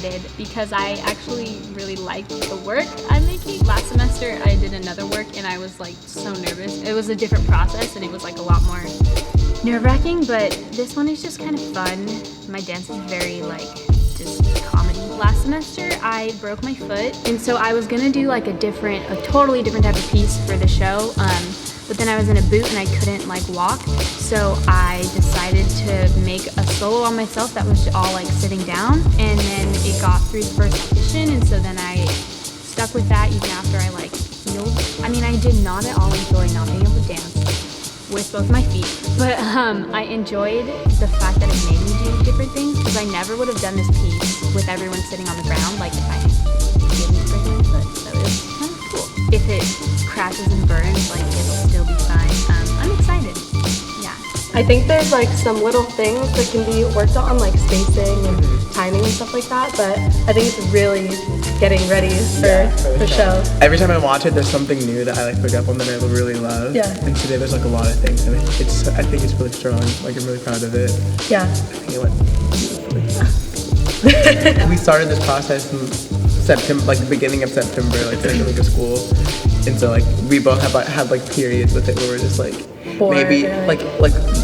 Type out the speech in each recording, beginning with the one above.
excited because I actually really like the work I'm making. Last semester I did another work and I was like so nervous. It was a different process and it was like a lot more nerve-wracking, but this one is just kind of fun. My dance is very like just comedy. Last semester I broke my foot, and so I was gonna do like a totally different type of piece for the show, but then I was in a boot and I couldn't like walk, so I decided to make a solo on myself that was all like sitting down, and then it got through the first audition, and so then I stuck with that even after I like healed. I mean, I did not at all enjoy not being able to dance with both my feet, but I enjoyed the fact that it made me do different things, because I never would have done this piece with everyone sitting on the ground like if I didn't break my foot, so it was kind of cool. If it crashes and burns, like it'll still be fine. I'm excited. Yeah. I think there's like some little things that can be worked on, like spacing and timing and stuff like that, but I think it's really getting ready for the show. Every time I watch it, there's something new that I like pick up on that I really love. Yeah. And today there's like a lot of things, and I think it's really strong. Like, I'm really proud of it. Yeah. I think it went beautifully. We started this process in September, like the beginning of September, like starting to go to school, and so like we both had like periods with it where we're just like bored, maybe like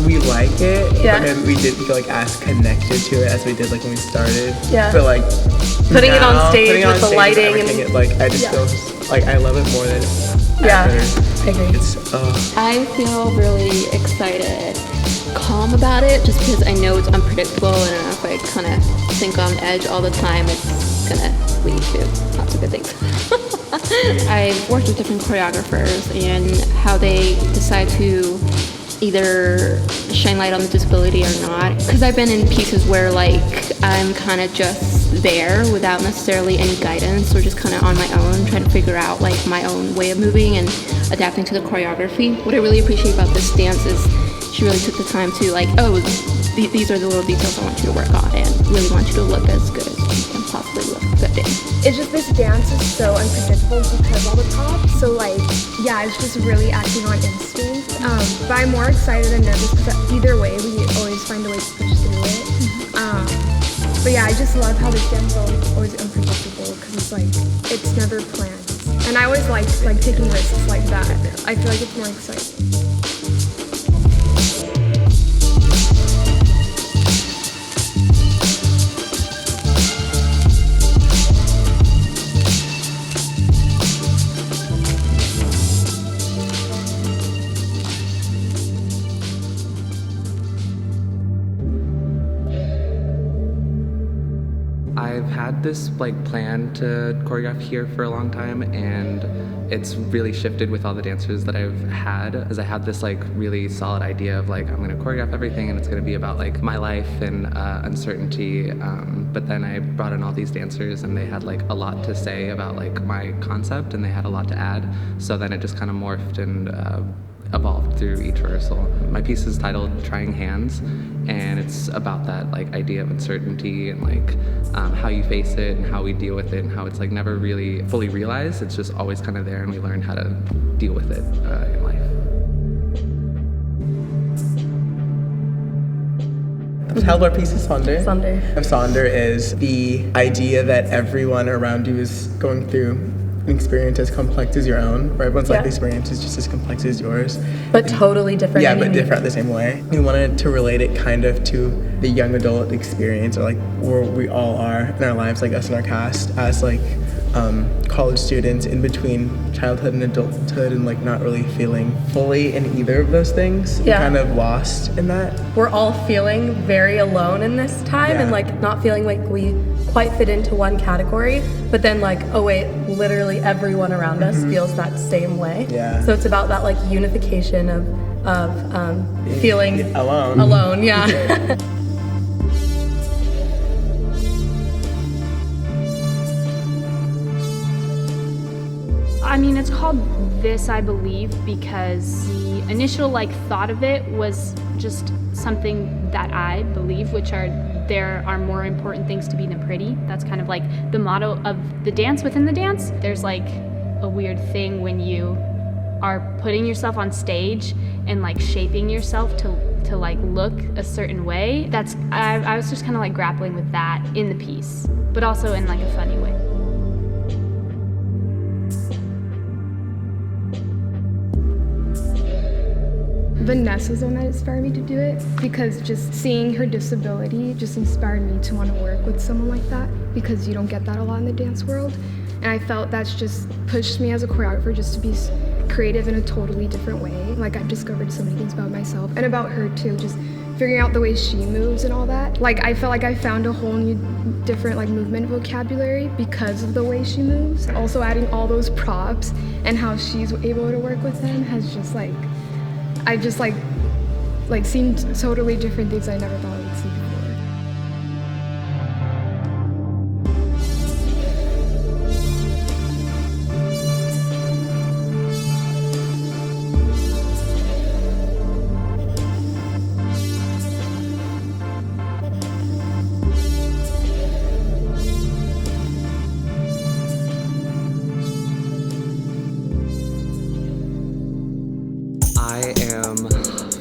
we like it, yeah, but maybe we didn't feel like as connected to it as we did like when we started. Yeah. But like putting it on stage with the lighting and it, like I just feel like I love it more than ever. I agree. I feel really excited, calm about it, just because I know it's unpredictable, and if I kind of think on edge all the time, it's gonna lead to lots of good things. I've worked with different choreographers and how they decide to either shine light on the disability or not. Because I've been in pieces where like I'm kind of just there without necessarily any guidance, or just kind of on my own trying to figure out like my own way of moving and adapting to the choreography. What I really appreciate about this dance is she really took the time to like, oh, these are the little details I want you to work on, and really want you to look as good as you can possibly look good in. It's just this dance is so unpredictable because all the props, so like, yeah, it's just really acting on instinct. But I'm more excited and nervous because either way, we always find a way to push through it. But yeah, I just love how this dance is always unpredictable because it's like, it's never planned. And I always like taking risks like that. I feel like it's more exciting. I've had this like plan to choreograph here for a long time, and it's really shifted with all the dancers that I've had, as I had this like really solid idea of like I'm gonna choreograph everything and it's gonna be about like my life and uncertainty, but then I brought in all these dancers and they had like a lot to say about like my concept, and they had a lot to add, so then it just kind of morphed and evolved through each rehearsal. My piece is titled Trying Hands, and it's about that like idea of uncertainty and like how you face it and how we deal with it, and how it's like never really fully realized. It's just always kind of there, and we learn how to deal with it in life. The title of our piece is Sonder. Sonder. Sonder is the idea that everyone around you is going through an experience as complex as your own, or everyone's life experience is just as complex as yours. But totally different. Yeah, but different the same way. We wanted to relate it kind of to the young adult experience, or like where we all are in our lives, like us in our cast, as like college students in between childhood and adulthood, and like not really feeling fully in either of those things. Yeah. Kind of lost in that. We're all feeling very alone in this time, and like not feeling like we quite fit into one category, but then like, oh wait, literally everyone around us feels that same way. Yeah. So it's about that like unification of feeling alone. Yeah. I mean, it's called This, I Believe, because the initial like thought of it was just something that I believe, which are there are more important things to be than pretty. That's kind of like the motto of the dance within the dance. There's like a weird thing when you are putting yourself on stage and like shaping yourself to to like look a certain way. I was just kind of like grappling with that in the piece, but also in like a funny way. Vanessa's the one that inspired me to do it, because just seeing her disability just inspired me to want to work with someone like that, because you don't get that a lot in the dance world. And I felt that's just pushed me as a choreographer just to be creative in a totally different way. Like, I've discovered so many things about myself and about her too, just figuring out the way she moves and all that. Like, I felt like I found a whole new different like movement vocabulary because of the way she moves. Also adding all those props and how she's able to work with them has just like, I just like seen totally different things I never thought I would see before. I am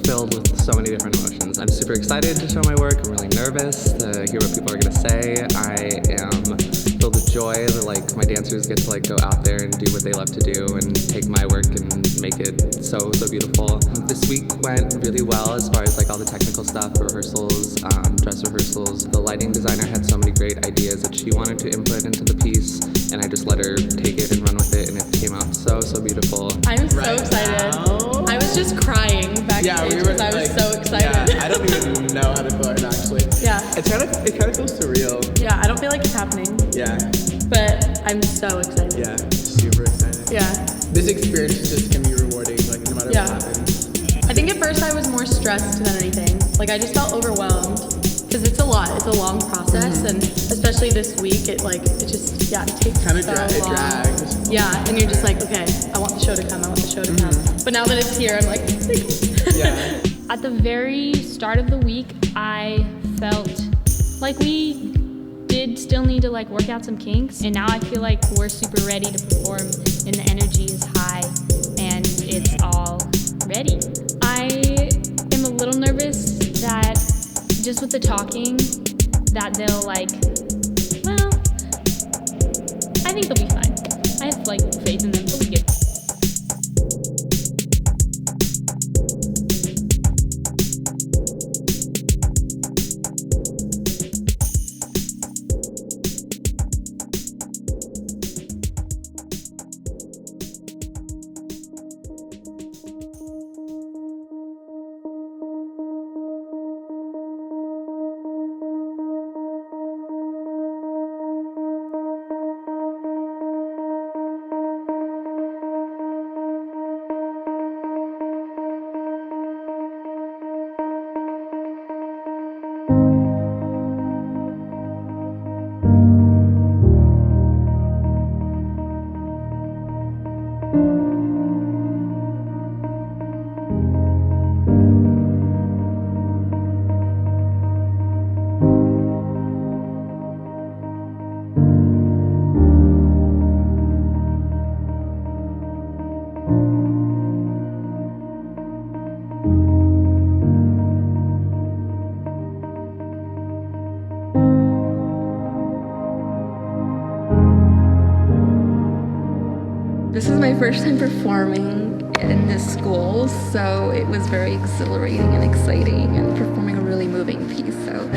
filled with so many different emotions. I'm super excited to show my work. I'm really nervous to hear what people are gonna say. I am filled with joy that like my dancers get to like go out there and do what they love to do and take my work and make it so beautiful. This week went really well as far as like all the technical stuff, rehearsals, dress rehearsals. The lighting designer had so many great ideas that she wanted to input into the piece, and I just let her take it and run with it, and it came out so beautiful. I'm so excited. I was just crying backstage because I was so excited. Yeah, I don't even know how to feel it actually. Yeah. It kind of feels surreal. Yeah, I don't feel like it's happening, Yeah. but I'm so excited. Yeah. Super excited. Yeah. This experience just can be rewarding, like no matter Yeah. what happens. I think at first I was more stressed than anything. Like, I just felt overwhelmed because it's a lot. It's a long process, and especially this week, it just it takes Kind of so long. it drags. Yeah, and you're just like, okay, I want the show to come. I want the show to come. But now that it's here, I'm like, Yeah. At the very start of the week, I felt like we did still need to like work out some kinks, and now I feel like we're super ready to perform, and the energy is high, and it's all ready. I am a little nervous that just with the talking, that they'll like, well, I think they'll be fine. I have like faith in them. They'll be good. This is my first time performing in this school, so it was very exhilarating and exciting, and performing a really moving piece, so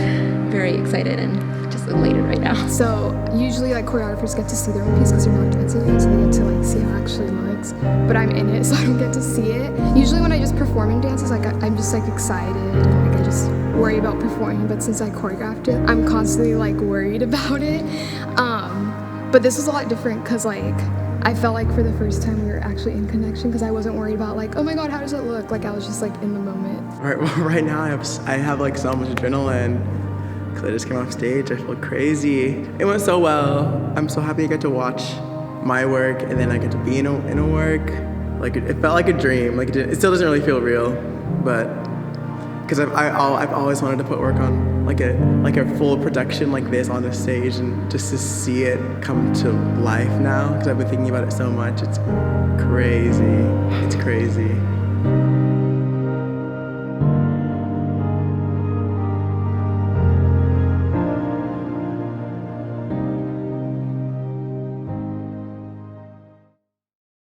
very excited and just elated right now. So usually like choreographers get to see their own piece because they're not dancing yet, so they get to like see how it actually looks. But I'm in it, so I don't get to see it. Usually when I just perform in dances, like I'm just like excited and like I just worry about performing. But since I choreographed it, I'm constantly like worried about it. But this was a lot different because like I felt like for the first time we were actually in connection, because I wasn't worried about like, oh my god, how does it look? Like I was just like in the moment. Right now I have like so much adrenaline because I just came off stage. I feel crazy. It went so well. I'm so happy I get to watch my work, and then I get to be in a work. Like it felt like a dream. Like it still doesn't really feel real, but because I've always wanted to put work on like a full production like this on the stage, and just to see it come to life now, because I've been thinking about it so much. It's crazy. It's crazy.